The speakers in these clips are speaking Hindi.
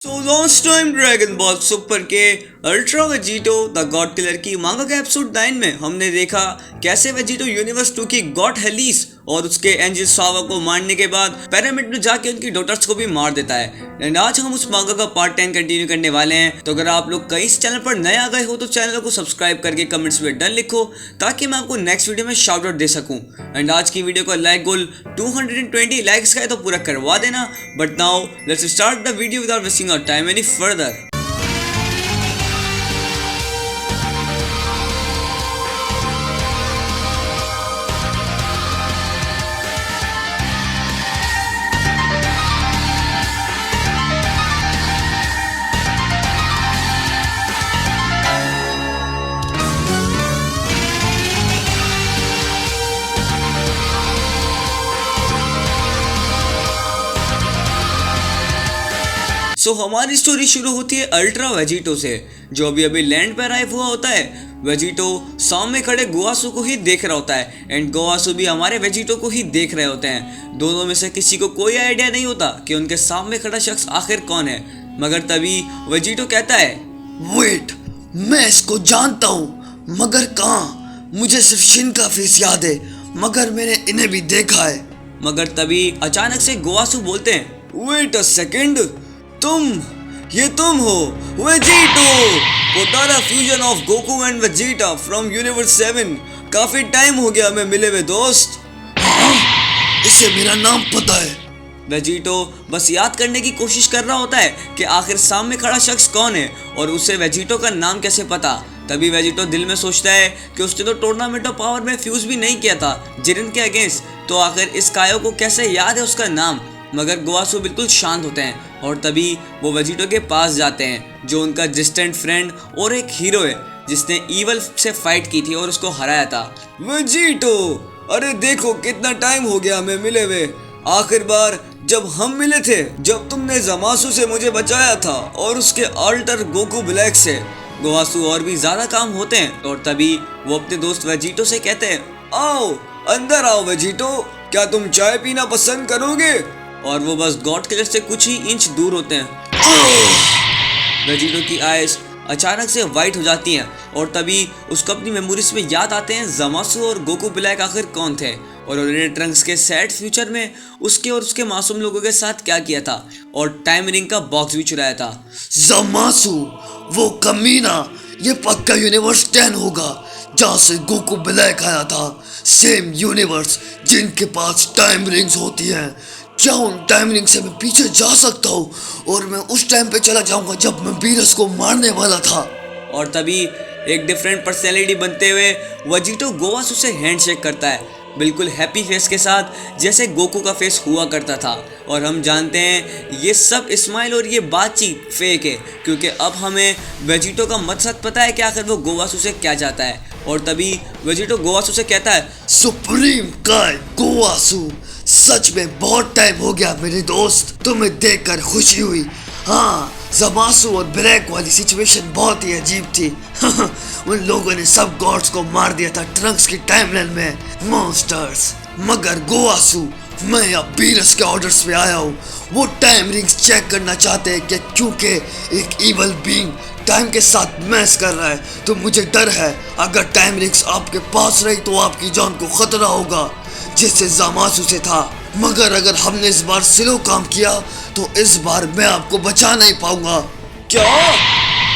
So launch time Dragon Ball Super के ultra Vegito the god killer की मांगा के एपिसोड 9 में हमने देखा कैसे वेजिटो यूनिवर्स 2 की गॉड हेलिस और उसके एंजल सावा को मारने के बाद पिरामिड में जाके उनकी डॉटर्स को भी मार देता है। एंड आज हम उस मांगा का पार्ट 10 कंटिन्यू करने वाले हैं। तो अगर आप लोग कई इस चैनल पर नए आ गए हो तो चैनल को सब्सक्राइब करके कमेंट्स में डन लिखो ताकि मैं आपको नेक्स्ट वीडियो में शाउट आउट दे सकूं। एंड आज की वीडियो का लाइक गोल 220 लाइक्स का है तो पूरा करवा देना। But now let's start the video without wasting our time any further. So हमारी स्टोरी शुरू होती है अल्ट्रा वेजिटो से, जो अभी अभी लैंड पर अराइव हुआ होता है। वेजिटो सामने खड़े गोवासू को ही देख रहा होता है एंड गोवासू भी हमारे वेजिटो को ही देख रहे होते हैं। दोनों में से किसी को कोई आइडिया नहीं होता कि उनके सामने खड़ा शख्स आखिर कौन है। मगर तभी वेजिटो कहता है, वेट, मैं इसको जानता हूँ, मगर कहाँ? मुझे सिर्फ शिन का फेस याद है, मगर मैंने इन्हें भी देखा है। मगर तभी अचानक से गोवासू बोलते हैं, वेट अ सेकेंड, ये तुम हो Vegito, पोटारा fusion of Goku and Vegeta from universe 7। काफी टाइम हो गया हमें मिले हुए दोस्त। हाँ, इसे मेरा नाम पता है। वेजिटो बस याद करने की कोशिश कर रहा होता है कि आखिर सामने खड़ा शख्स कौन है और उसे वेजिटो का नाम कैसे पता। तभी वेजिटो दिल में सोचता है कि उसने तो टूर्नामेंट ऑफ पावर में फ्यूज भी नहीं किया था जिरन के अगेंस्ट, तो आखिर इस कायो को कैसे याद है उसका नाम। मगर गोवासू बिल्कुल शांत होते हैं और तभी वो वेजिटो के पास जाते हैं, जो उनका डिस्टेंट फ्रेंड और एक हीरो है जिसने ईवल से फाइट की थी और उसको हराया था। वेजिटो, अरे देखो कितना टाइम हो गया हमें मिले हुए। आखिर बार जब हम मिले थे जब तुमने जमासू से मुझे बचाया था और उसके अल्टर गोकू ब्लैक से। गोवासू और भी ज्यादा काम होते हैं और तभी वो अपने दोस्त वेजिटो से कहते हैं, आओ अंदर आओ वेजिटो, क्या तुम चाय पीना पसंद करोगे? और वो बस गॉड किलर से कुछ ही इंच दूर होते हैं। वेजिटो की आइज अचानक से वाइट हो जाती हैं और तभी उसको अपनी मेमोरीज में याद आते हैं जमासू और गोकू ब्लैक आखिर कौन थे और उन्होंने ट्रंक्स के सैड फ्यूचर में उसके और उसके मासूम लोगों के साथ क्या किया था और टाइम रिंग का बॉक्स भी चुराया था। जमासू, वो कमीना, ये पक्का यूनिवर्स 10 होगा जहाँ से गोकू ब्लैक आया था। सेम यूनिवर्स जिनके पास टाइम रिंग्स होती हैं। क्या उन टाइम रिंग से मैं पीछे जा सकता हूँ और मैं उस टाइम पे चला जाऊंगा जब मैं वीरस को मारने वाला था। और तभी एक डिफरेंट पर्सनैलिटी बनते हुए वेजिटो गोवासू से हैंडशेक करता है, बिल्कुल हैप्पी फेस के साथ जैसे गोकू का फेस हुआ करता था। और हम जानते हैं ये सब स्माइल और ये बातचीत फेक है, क्योंकि अब हमें वेजिटो का मकसद पता है कि आखिर वो गोवासू से क्या चाहता है। और तभी वेजिटो गोवासू से कहता है, सुप्रीम काय गोवासू, सच में बहुत टाइम हो गया मेरे दोस्त, तुम्हें देखकर खुशी हुई। हाँ, जमासू और ब्लैक वाली सिचुएशन बहुत ही अजीब थी। उन लोगों ने सब गॉड्स को मार दिया था ट्रंक्स की टाइमलाइन में, मॉन्स्टर्स। मगर गोवासू, मैं अब वीरस के ऑर्डर्स पे आया हूँ। वो टाइम रिंग्स चेक करना चाहते हैं कि क्योंकि एक इवल बीइंग टाइम के साथ मैस कर रहा है, तो मुझे डर है अगर टाइम रिंग्स आपके पास रही तो आपकी जान को खतरा होगा, जिससे जमासू से था। मगर अगर हमने इस बार स्लो काम किया तो इस बार मैं आपको बचा नहीं पाऊंगा। क्या?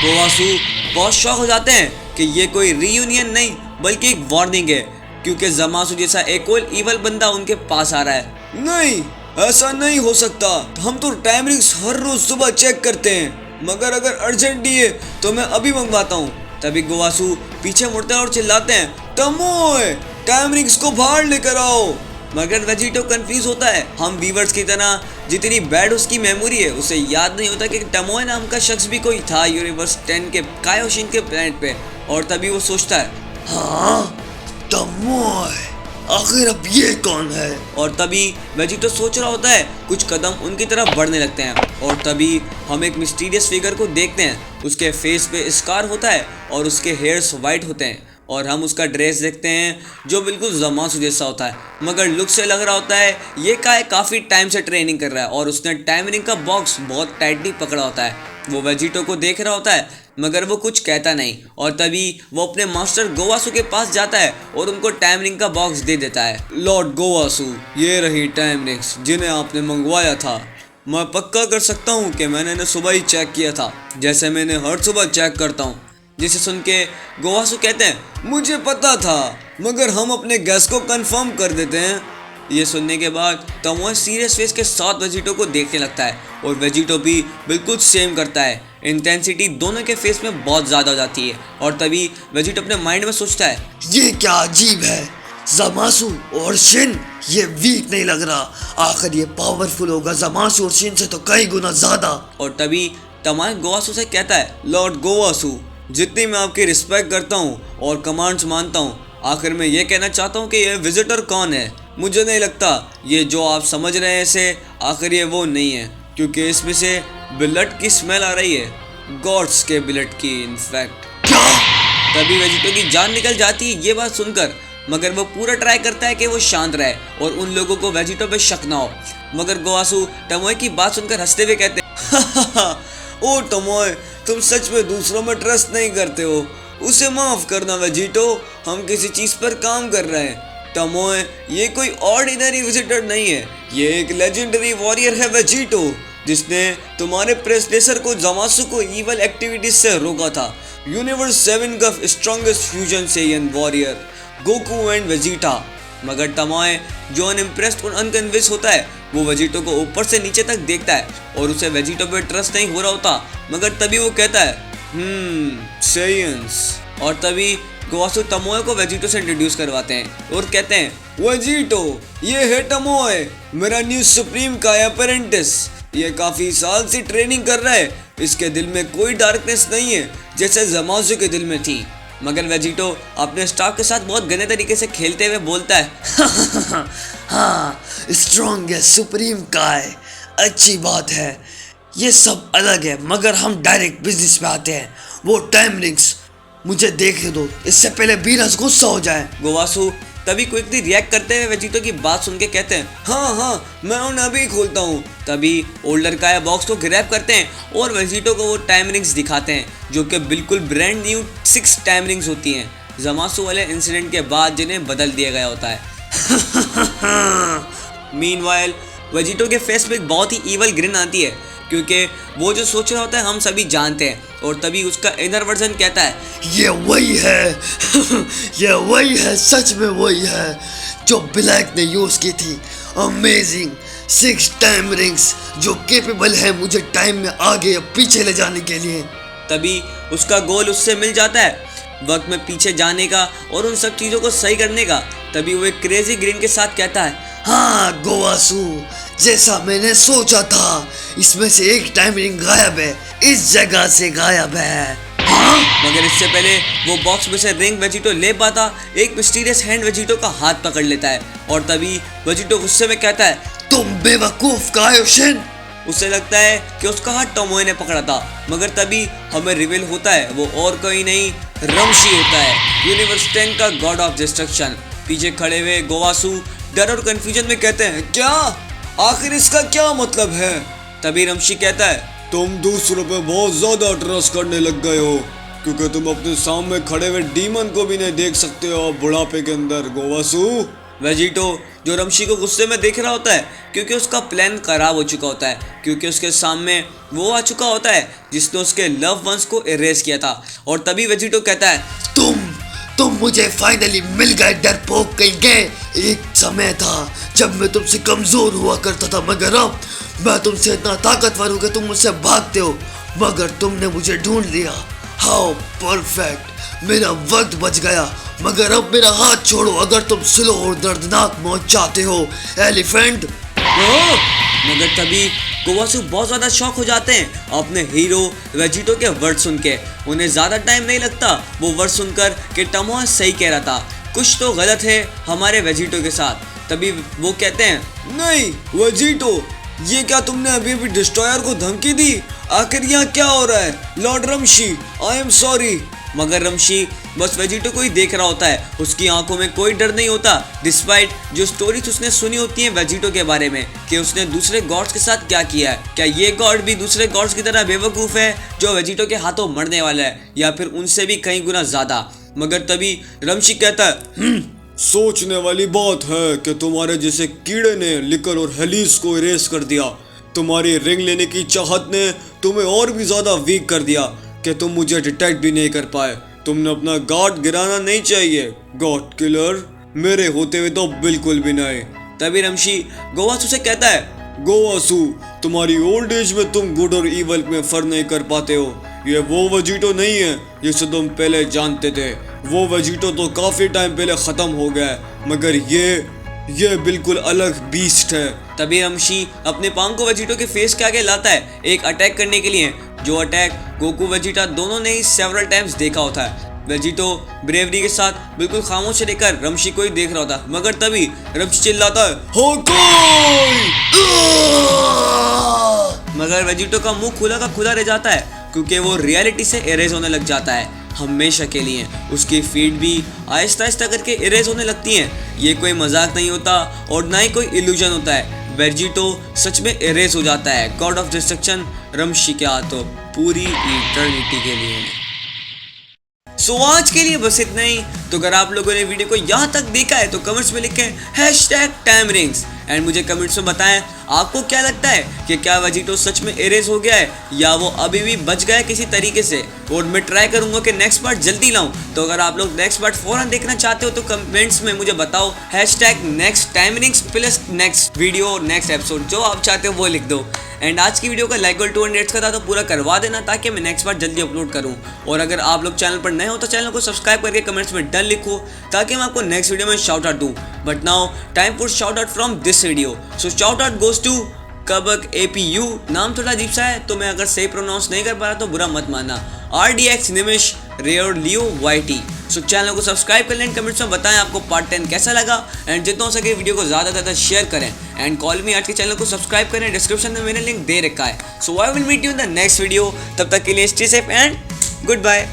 गोवासू बहुत शॉक हो जाते हैं कि ये कोई रीयूनियन नहीं बल्कि एक वार्निंग है, क्योंकि जमासू जैसा एक और इवल बंदा उनके पास आ रहा है। नहीं, ऐसा नहीं हो सकता, हम तो टाइम रिंग्स हर रोज सुबह चेक करते हैं, मगर अगर अर्जेंट है तो मैं अभी मंगवाता हूँ। तभी गोवासू पीछे मुड़ते हैं और चिल्लाते हैं, टमोय, टाइम रिंग्स को बाहर लेकर आओ। मगर वेजिटो कंफ्यूज होता है। हम वीवर्स की तरह जितनी बैड उसकी मेमोरी है उसे याद नहीं होता कि टमोय नाम का शख्स भी कोई था यूनिवर्स 10 के कायोशिन के प्लेनेट पे। और तभी वो सोचता है, हाँ, टमोय, आखिर अब ये कौन है? और तभी वेजिटो सोच रहा होता है, कुछ कदम उनकी तरफ बढ़ने लगते हैं और तभी हम एक मिस्टीरियस फिगर को देखते हैं। उसके फेस पे स्कार होता है और उसके हेयर्स वाइट होते हैं और हम उसका ड्रेस देखते हैं जो बिल्कुल ज़मासू जैसा होता है, मगर लुक से लग रहा होता है ये काय काफ़ी टाइम से ट्रेनिंग कर रहा है और उसने टाइम रिंग का बॉक्स बहुत टाइटली पकड़ा होता है। वो वेजिटो को देख रहा होता है मगर वो कुछ कहता नहीं और तभी वो अपने मास्टर गोवासू के पास जाता है और उनको टाइम रिंग का बॉक्स दे देता है। लॉर्ड गोवासू, ये रही टाइम रिंग्स जिन्हें आपने मंगवाया था। मैं पक्का कर सकता हूँ कि मैंने इन्हें सुबह ही चेक किया था, जैसे मैंने हर सुबह चेक करता हूँ। जिसे सुन के गोवासू कहते हैं मुझे पता था, मगर हम अपने गैस को कंफर्म कर देते हैं। ये सुनने के बाद तमोए सीरियस फेस के साथ वेजिटो को देखने लगता है और वेजिटो भी बिल्कुल सेम करता है। इंटेंसिटी दोनों के फेस में बहुत ज़्यादा हो जाती है और तभी वेजिटो अपने माइंड में सोचता है ये क्या अजीब है, ज़मासू और शिन ये वीक नहीं लग रहा, आखिर ये पावरफुल होगा ज़मासू और शिन से तो कई गुना ज़्यादा। और तभी तमाए गोवासू से कहता है लॉर्ड गोवासू, जितनी मैं आपकी रिस्पेक्ट करता हूँ और कमांड्स मानता हूँ, आखिर मैं ये कहना चाहता हूँ कि ये विजिटर कौन है। मुझे नहीं लगता ये जो आप समझ रहे हैं इसे, आखिर ये वो नहीं है, क्योंकि इसमें से ब्लड की स्मेल आ रही है, गॉड्स के ब्लड की इनफैक्ट। क्या? तभी वेजिटो की जान निकल जाती है ये बात सुनकर, मगर वो पूरा ट्राई करता है कि वो शांत रहे और उन लोगों को वेजिटो पे शक ना हो। मगर गोवासू टमोए की बात सुनकर हंसते हुए कहते हैं ओ टमोए, तुम सच में दूसरों में ट्रस्ट नहीं करते हो। उसे माफ करना वेजिटो, हम किसी चीज पर काम कर रहे हैं। टमोए, ये कोई ऑर्डिनरी विजिटर नहीं है, ये एक लेजेंडरी वॉरियर है वेजिटो, जिसने तुम्हारे प्रेडेसर को ज़मासू को इवल एक्टिविटीज से रोका था। यूनिवर्स 7 का strongest fusion Saiyan warrior Goku and Vegeta. मगर टमोए जो अनइम्प्रेस्ड और अनकन्विंस होता है, वो वेजिटो को ऊपर से नीचे तक देखता है और उसे वेजिटो पे ट्रस्ट नहीं हो रहा होता। मगर तभी वो कहता है सेयंस। और तभी गोवासू टमोए को वेजिटो से इंट्रोड्यूस करवाते हैं और कहते हैं वेजिटो, ये है टमोए, मेरा न्यू सुप्रीम का अपेरेंटिस। ये काफ़ी साल से ट्रेनिंग कर रहा है, इसके दिल में कोई डार्कनेस नहीं है जैसे ज़मासू के दिल में थी। मगर वेजिटो अपने स्टाफ के साथ बहुत गंदे तरीके से खेलते हुए बोलता है हाँ, स्ट्रॉन्गेस्ट सुप्रीम काय, अच्छी बात है, ये सब अलग है, मगर हम डायरेक्ट बिजनेस पे आते हैं। वो टाइम रिंग्स मुझे देखने दो, इससे पहले बीरस गुस्सा हो जाए। गोवासू तभी क्विकली रिएक्ट करते हुए वेजिटो की बात सुन के कहते हैं हाँ, मैं उन्हें अभी खोलता हूँ। तभी ओल्डर काया बॉक्स को ग्रैब करते हैं और वेजिटो को वो टाइम रिंग्स दिखाते हैं, जो कि बिल्कुल ब्रांड न्यू 6 टाइम रिंग्स होती हैं, ज़मासू वाले इंसिडेंट के बाद जिन्हें बदल दिया गया होता है। मीनवाइल वेजिटो के फेस पे एक बहुत ही ईवल ग्रिन आती है, क्योंकि वो जो सोच रहा होता है हम सभी जानते हैं। और तभी उसका इनर वर्जन कहता है ये वही है ये वही है, सच में वही है जो ब्लैक ने यूज की थी। अमेजिंग 6 टाइम रिंग्स जो केपेबल है मुझे टाइम में आगे या पीछे ले जाने के लिए। तभी उसका गोल उससे मिल जाता है, वक्त में पीछे जाने का और उन सब चीज़ों को सही करने का। तभी वो एक क्रेजी ग्रीन के साथ कहता है हाँ गोवासू, जैसा मैंने सोचा था, इसमें से एक टाइम रिंग गायब है, इस जगह से गायब है। मगर इससे पहले वो बॉक्स में से रिंग वेजिटो ले पाता, एक मिस्टीरियस हैंड वेजिटो का हाथ पकड़ लेता है और तभी वेजिटो गुस्से में कहता है तुम बेवकूफ कायोशिन। उसे लगता है कि उसका हाथ टमोए ने पकड़ा था, मगर तभी हमें रिवील होता है वो और कोई नहीं रमशी होता है, यूनिवर्स 10 का गॉड ऑफ डिस्ट्रक्शन। पीछे खड़े हुए गोवासू डर और कंफ्यूजन में कहते हैं क्या, आखिर इसका क्या मतलब है। तभी रमशी कहता है तुम दूसरों पे बहुत ज्यादा ट्रस्ट करने लग गए हो, क्योंकि तुम अपने सामने खड़े हुए डीमन को भी नहीं देख सकते हो बुढ़ापे के अंदर गोवासू। वेजिटो जो रमशी को गुस्से में देख रहा होता है, क्योंकि उसका प्लान खराब हो चुका होता है, क्योंकि उसके सामने वो आ चुका होता है जिसने उसके लव वंस को इरेज किया था। और तभी वेजिटो कहता है तुम मुझे फाइनली मिल गए डरपोक कहीं गए। एक समय था जब मैं तुमसे कमजोर हुआ करता था, मगर अब मैं तुमसे इतना ताकतवर हूँ कि तुम मुझसे भागते हो, मगर तुमने मुझे ढूंढ लिया। हाउ परफेक्ट, मेरा वक्त बच गया, मगर अब मेरा हाथ छोड़ो अगर तुम स्लो और दर्दनाक मौत चाहते हो एलिफेंट। मगर तभी गोवासू बहुत ज़्यादा शॉक हो जाते हैं अपने हीरो वेजिटो के वर्ड सुन के। उन्हें ज़्यादा टाइम नहीं लगता वो वर्ड सुनकर कि टमोए सही कह रहा था, कुछ तो गलत है हमारे वेजिटो के साथ। तभी वो कहते हैं नहीं वेजिटो, ये क्या तुमने अभी डिस्ट्रॉयर को धमकी दी? आखिर यहाँ क्या हो रहा है? लॉर्ड रमशी, आई एम सॉरी, मगर रमशी बस वेजिटो को ही देख रहा होता है। उसकी आंखों में कोई डर नहीं होता, डिस्पाइट जो स्टोरीज उसने सुनी होती है वेजिटो के बारे में कि उसने दूसरे गॉड्स के साथ क्या किया है। क्या ये गॉड भी दूसरे गॉड्स की तरह बेवकूफ़ है जो वेजिटो के हाथों मरने वाला है, या फिर उनसे भी कई गुना ज़्यादा। मगर तभी रमशी कहता है, सोचने वाली बात है कि तुम्हारे जैसे कीड़े ने लिकर और हेलिस को इरेज कर दिया। तुम्हारी रिंग लेने की चाहत ने तुम्हें और भी ज़्यादा वीक कर दिया कि तुम मुझे डिटेक्ट भी नहीं कर पाए। तुमने अपना गार्ड गिराना नहीं चाहिए गॉड किलर, मेरे होते हुए तो बिल्कुल भी नहीं। तभी रमशी गोवासू से कहता है, गोवासू, तुम्हारी ओल्ड एज में तुम गुड और इवल में फर्क नहीं कर पाते हो। ये वो वेजिटो नहीं है जिसे तुम पहले जानते थे। वो वेजिटो तो काफ़ी टाइम पहले ख़त्म हो गया है, मगर ये बिल्कुल अलग बीस्ट है। तभी रमशी अपने पांव को वेजिटो के फेस के आगे लाता है एक अटैक करने के लिए, जो अटैक गोकू वेजिटा दोनों ने ही सेवरल टाइम्स देखा होता है। वेजिटो ब्रेवरी के साथ बिल्कुल खामोश रहकर रमशी को ही देख रहा होता, मगर तभी रमशी चिल्लाता है, मगर वेजिटो का मुंह खुला का खुला रह जाता है क्योंकि वो रियलिटी से इरेज होने लग जाता है हमेशा के लिए। उसकी फीट भी आहिस्ता आहिस्ता करके इरेज होने लगती हैं। ये कोई मजाक नहीं होता और ना ही कोई इल्यूजन होता है। वेजिटो सच में इरेज हो जाता है गॉड ऑफ डिस्ट्रक्शन रमशी के हाथों पूरी इटर्निटी के लिए। सो आज के लिए बस इतना ही। तो अगर आप लोगों ने वीडियो को यहाँ तक देखा है तो कमेंट्स में लिखें #TimeRings एंड मुझे कमेंट्स में बताएं आपको क्या लगता है कि क्या वेजिटो सच में इरेज हो गया है या वो अभी भी बच गया है किसी तरीके से। और मैं ट्राई करूंगा कि नेक्स्ट पार्ट जल्दी लाऊं। तो अगर आप लोग नेक्स्ट पार्ट फौरन देखना चाहते हो तो कमेंट्स में मुझे बताओ #NextTimeRings plus next video next episode, जो आप चाहते हो वो लिख दो। एंड आज की वीडियो का लाइक और 200 का था तो पूरा करवा देना ताकि मैं नेक्स्ट बार जल्दी अपलोड करूं। और अगर आप लोग चैनल पर नए हो तो चैनल को सब्सक्राइब करके कमेंट्स में डन लिखो ताकि मैं आपको नेक्स्ट वीडियो में शाउट आउट दूं। But now time for shout out from this video. So shout out goes to कबक APU। नाम थोड़ा अजीब सा है तो मैं अगर सही प्रोनाउंस नहीं कर पा रहा तो बुरा मत मानना। RDX निमिश रेयर लियो YT। सो चैनल को सब्सक्राइब कर लें, कमेंट्स में बताएं आपको पार्ट 10 कैसा लगा एंड जितना हो सके वीडियो को ज़्यादा से ज़्यादा शेयर करें एंड कॉल मी आज के चैनल को सब्सक्राइब करें। डिस्क्रिप्शन में मैंने लिंक दे रखा है। So I will meet you in the next video. तब तक के लिए stay safe and good bye.